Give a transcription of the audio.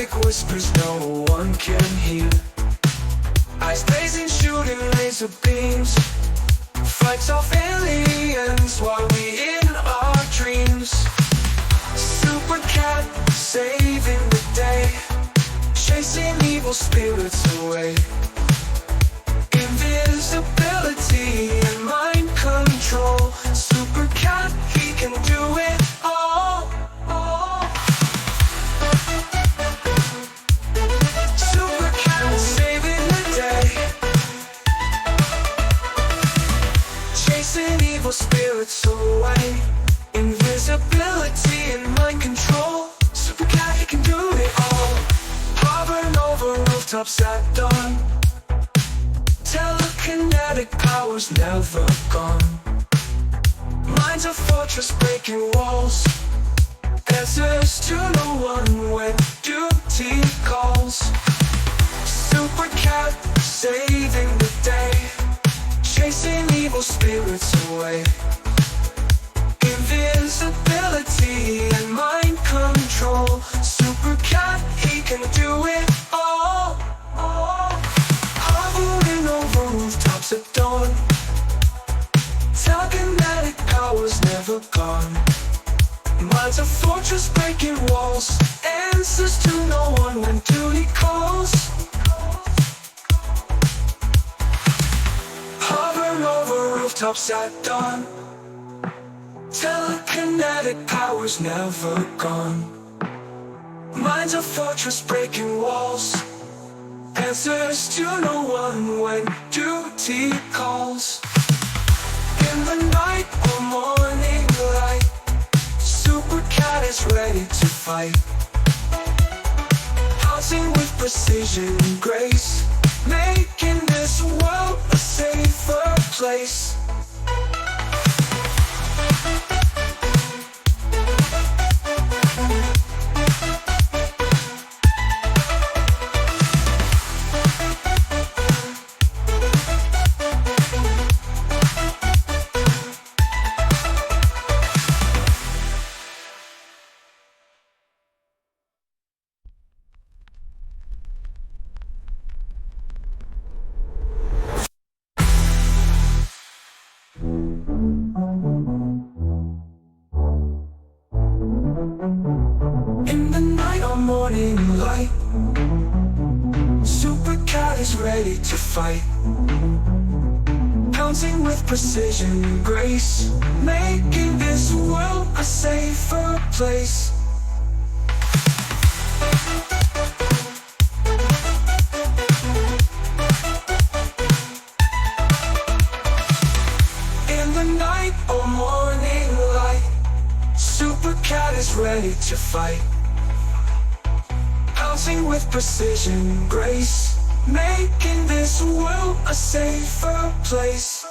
Epic whispers no one can hear. Eyes blazing, shooting laser beams. Fights off aliens while we in our dreams. Super cat saving the day, chasing evil spirits away. Invisibility and mind control. Super cat, he can do it all. Super cat saving the day, chasing evil spirits away. Invisibility and mind control. Super cat, he can do it all. Hovering over rooftops at dawn. Telekinetic powers never gone. Mind's a fortress breaking walls. Answers to no one when duty calls. Super cat saving the day, chasing evil spirits away. Invisibility and mind control. Super cat, he can do it all. Hovering over rooftops at dawn. Telekinetic powers never gone. Mind's a fortress breaking walls. Answers to no one when duty calls. Hovering over rooftops at dawn. Telekinetic powers never gone. Mind's a fortress breaking walls. Answers to no one when duty calls. In the night or morning light, Super cat is ready to fight. Pouncing with precision and grace, making this world a safer place. In the night or morning light, Super cat is ready to fight. Pouncing with precision and grace, making this world a safer place. In the night or morning light, Super cat is ready to fight. Pouncing with precision and grace, making this world a safer place.